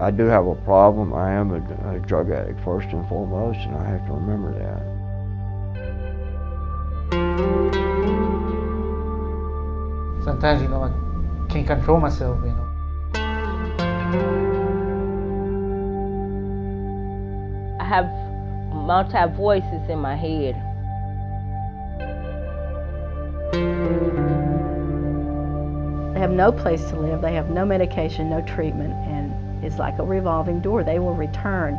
I do have a problem. I am a drug addict first and foremost, and I have to remember that. Sometimes, I can't control myself, I have multi-voices in my head. They have no place to live, they have no medication, no treatment, and it's like a revolving door. They will return,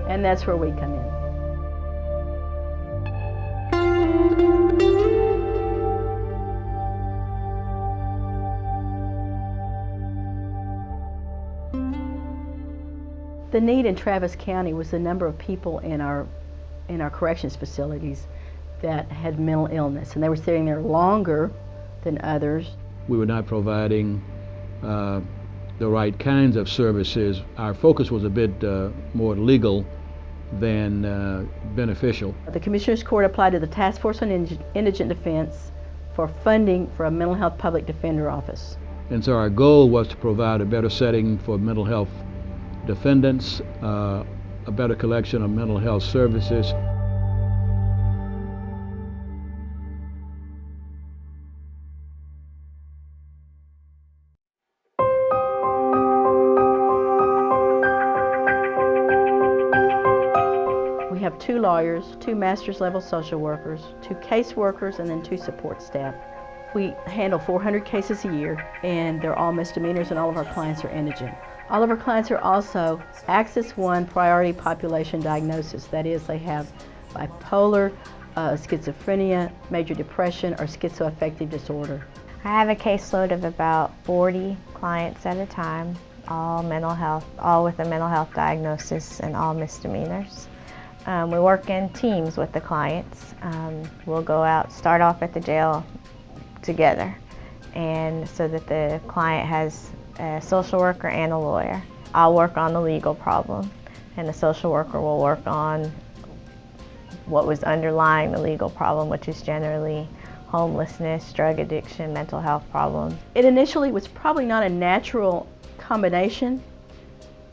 and that's where we come in. The need in Travis County was the number of people in our corrections facilities that had mental illness, and they were sitting there longer than others. We were not providing the right kinds of services. Our focus was a bit more legal than beneficial. The Commissioner's Court applied to the Task Force on Indigent Defense for funding for a mental health public defender office. And so our goal was to provide a better setting for mental health defendants, a better collection of mental health services. We have 2 lawyers, 2 master's level social workers, 2 caseworkers, and then 2 support staff. We handle 400 cases a year, and they're all misdemeanors, and all of our clients are indigent. All of our clients are also Axis 1 priority population diagnosis. That is, they have bipolar, schizophrenia, major depression, or schizoaffective disorder. I have a caseload of about 40 clients at a time, all with a mental health diagnosis and all misdemeanors. We work in teams with the clients. We'll go out, start off at the jail together, and so that the client has a social worker and a lawyer. I'll work on the legal problem, and the social worker will work on what was underlying the legal problem, which is generally homelessness, drug addiction, mental health problems. It initially was probably not a natural combination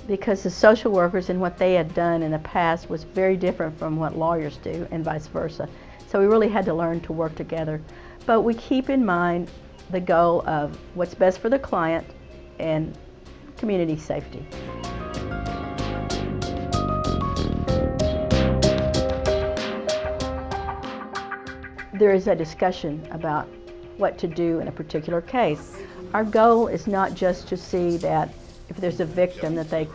because the social workers and what they had done in the past was very different from what lawyers do and vice versa. So we really had to learn to work together. But we keep in mind the goal of what's best for the client and community safety. There is a discussion about what to do in a particular case. Our goal is not just to see that if there's a victim that they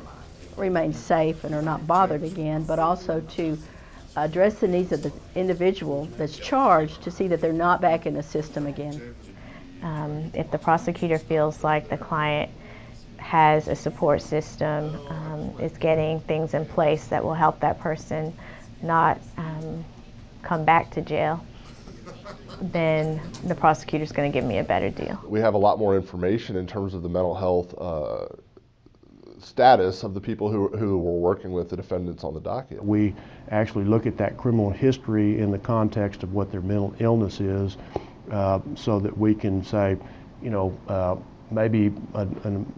remain safe and are not bothered again, but also to address the needs of the individual that's charged to see that they're not back in the system again. If the prosecutor feels like the client has a support system, is getting things in place that will help that person not come back to jail, then the prosecutor's going to give me a better deal. We have a lot more information in terms of the mental health status of the people who were working with the defendants on the docket. We actually look at that criminal history in the context of what their mental illness is, so that we can say, maybe an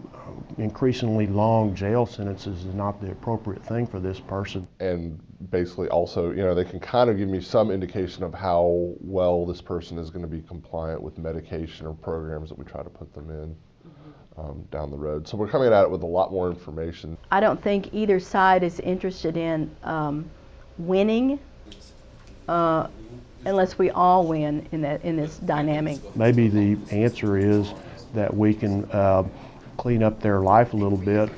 increasingly long jail sentences is not the appropriate thing for this person. And basically also, they can kind of give me some indication of how well this person is going to be compliant with medication or programs that we try to put them in down the road. So we're coming at it with a lot more information. I don't think either side is interested in winning unless we all win in this dynamic. Maybe the answer is that we can clean up their life a little bit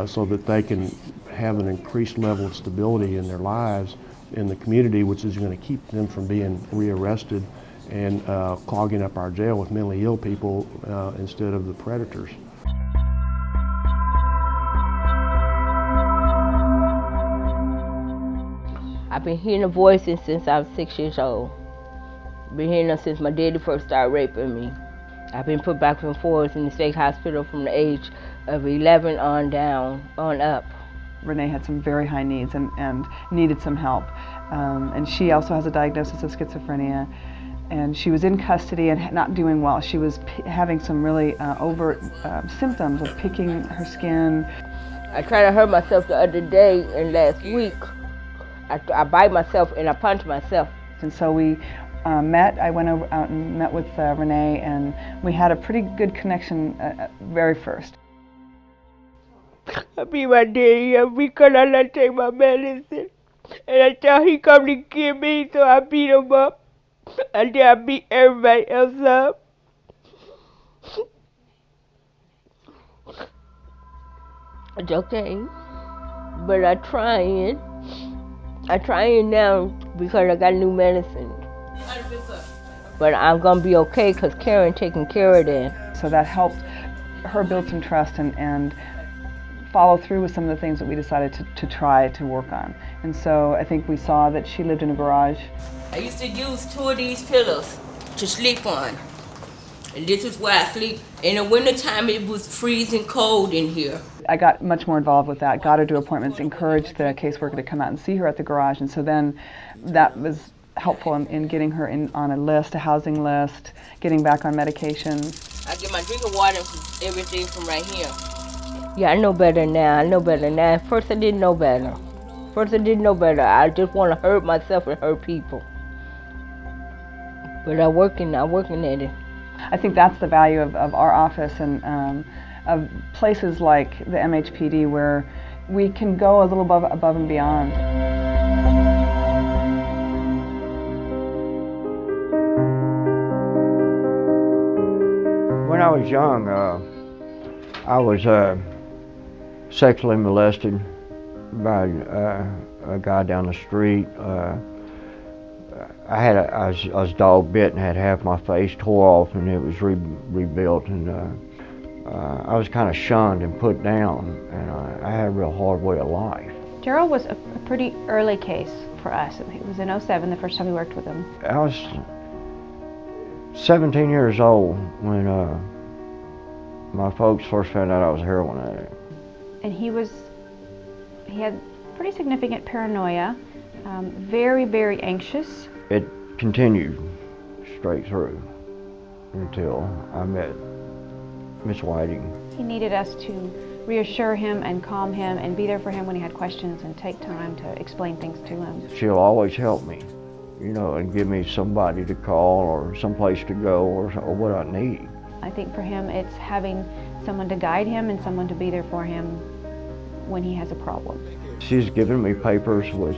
so that they can have an increased level of stability in their lives in the community, which is going to keep them from being rearrested and clogging up our jail with mentally ill people instead of the predators. I've been hearing the voices since I was 6 years old. I've been hearing them since my daddy first started raping me. I've been put back and forth in the state hospital from the age of 11 on up. Renee had some very high needs and needed some help. And she also has a diagnosis of schizophrenia. And she was in custody and not doing well. She was having some really overt symptoms of picking her skin. I tried to hurt myself the other day and last week. I bite myself and I punch myself. And so we met. I went out and met with Renee, and we had a pretty good connection very first. I beat my daddy up because I let take my medicine. And I thought he come to get me, so I beat him up. And then I beat everybody else up. It's okay. But I'm trying. I'm trying now because I got new medicine. But I'm going to be okay because Karen taking care of that. So that helped her build some trust and follow through with some of the things that we decided to try to work on. And so I think we saw that she lived in a garage. I used to use 2 of these pillows to sleep on. And this is where I sleep. In the wintertime, it was freezing cold in here. I got much more involved with that, got her to appointments, encouraged the caseworker to come out and see her at the garage. And so then that was helpful in getting her on a list, a housing list, getting back on medications. I get my drinking water and everything from right here. Yeah, I know better now. I know better now. At first I didn't know better. I just want to hurt myself and hurt people. But I'm working at it. I think that's the value of our office and of places like the MHPD, where we can go a little above and beyond. When I was young, I was sexually molested by a guy down the street. I was dog bit and had half my face tore off, and it was rebuilt, and I was kind of shunned and put down, and I had a real hard way of life. Gerald was a pretty early case for us. It was in '07, the first time we worked with him. I was 17 years old when my folks first found out I was a heroin addict. And he had pretty significant paranoia, very, very anxious. It continued straight through until I met Miss Whiting. He needed us to reassure him and calm him and be there for him when he had questions and take time to explain things to him. She'll always help me, you know, and give me somebody to call or someplace to go or what I need. I think for him it's having someone to guide him and someone to be there for him when he has a problem. She's given me papers with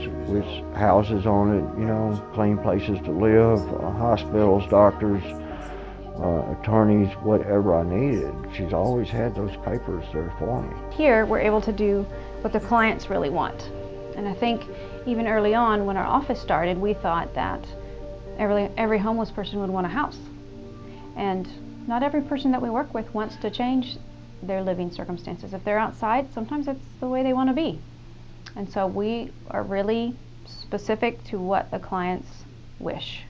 houses on it, you know, clean places to live, hospitals, doctors, attorneys, whatever I needed. She's always had those papers there for me. Here we're able to do what the clients really want. And I think even early on when our office started, we thought that every homeless person would want a house. And not every person that we work with wants to change their living circumstances. If they're outside, sometimes it's the way they want to be. And so we are really specific to what the clients wish.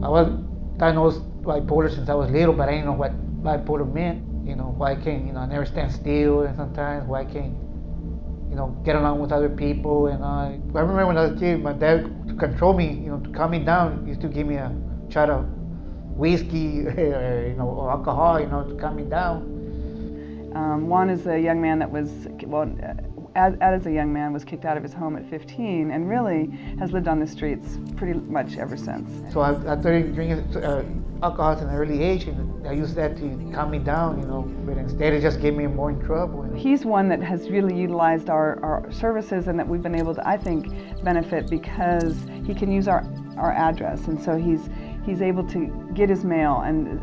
I was diagnosed bipolar since I was little, but I didn't know what bipolar meant. You know, why I can't, I never stand still, and sometimes why I can't, get along with other people. And I remember when I was a kid, my dad, to control me, to calm me down, used to give me a shot of whiskey or alcohol, to calm me down. Juan is a young man that was, as a young man, was kicked out of his home at 15 and really has lived on the streets pretty much ever since. So I started drinking alcohol at an early age, and I used that to calm me down, but instead it just gave me more in trouble. He's one that has really utilized our services and that we've been able to, I think, benefit because he can use our address, and so he's able to get his mail and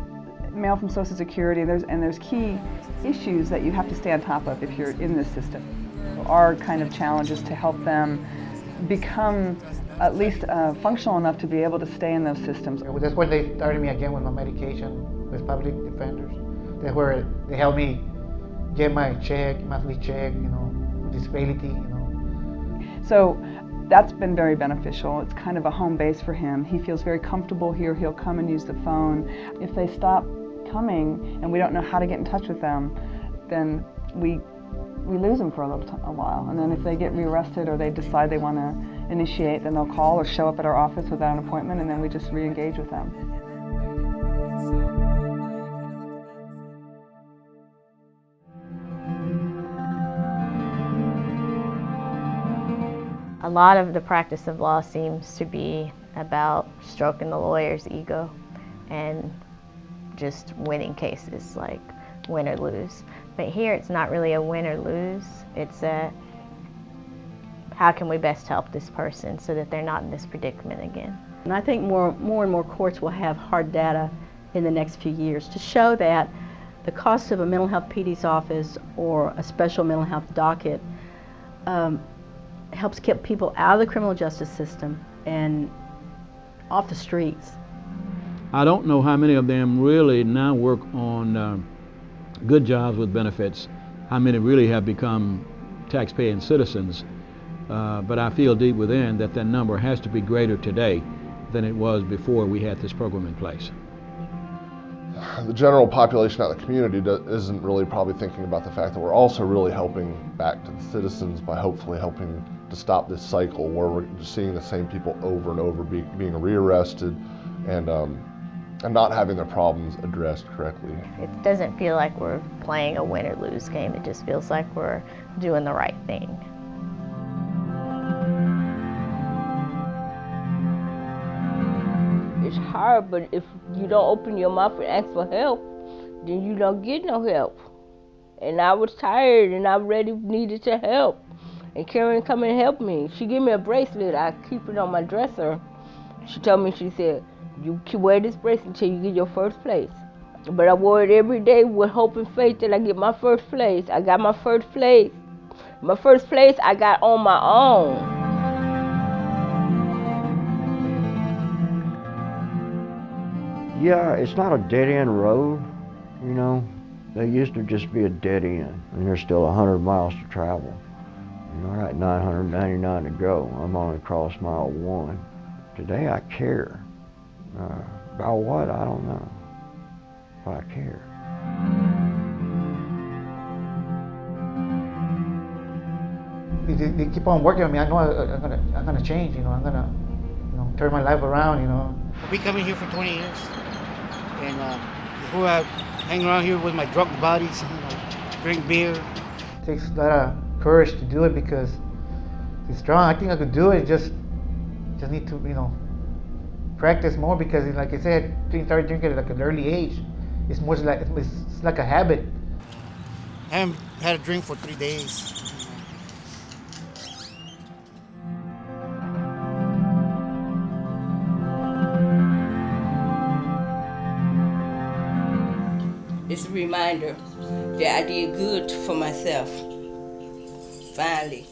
mail from Social Security, and there's key issues that you have to stay on top of if you're in this system. Our kind of challenge is to help them become at least functional enough to be able to stay in those systems. That's when they started me again with my medication with public defenders. That's where they helped me get my monthly check, disability, So that's been very beneficial. It's kind of a home base for him. He feels very comfortable here. He'll come and use the phone. If they stop coming and we don't know how to get in touch with them, then we we lose them for a while. And then if they get rearrested or they decide they want to initiate, then they'll call or show up at our office without an appointment, and then we just re-engage with them. A lot of the practice of law seems to be about stroking the lawyer's ego and just winning cases, like win or lose. But here it's not really a win or lose, it's a how can we best help this person so that they're not in this predicament again. And I think more and more courts will have hard data in the next few years to show that the cost of a mental health PD's office or a special mental health docket helps keep people out of the criminal justice system and off the streets. I don't know how many of them really now work on good jobs with benefits, how many really have become tax-paying citizens, but I feel deep within that number has to be greater today than it was before we had this program in place. The general population out in the community isn't really probably thinking about the fact that we're also really helping back to the citizens by hopefully helping to stop this cycle where we're just seeing the same people over and over being rearrested and not having their problems addressed correctly. It doesn't feel like we're playing a win or lose game, it just feels like we're doing the right thing. It's hard, but if you don't open your mouth and ask for help, then you don't get no help. And I was tired and I really needed to help. And Karen come and help me. She gave me a bracelet. I keep it on my dresser. She told me, she said, you can wear this bracelet until you get your first place. But I wore it every day with hope and faith that I get my first place. I got my first place. My first place I got on my own. Yeah, it's not a dead-end road, you know. There used to just be a dead end, and there's still 100 miles to travel. You know, I got 999 to go. I'm only across mile 1. Today I care. About what, I don't know, but I care. They keep on working on me. I know I'm gonna change. You know, I'm gonna, turn my life around. You know. I've been coming here for 20 years, and before I hang around here with my drunk buddies, drink beer. It takes a lot of courage to do it because it's strong. I think I could do it. Just need to, practice more because, like I said, I started drinking at like an early age. It's more like it's like a habit. I haven't had a drink for 3 days. It's a reminder that I did good for myself, finally.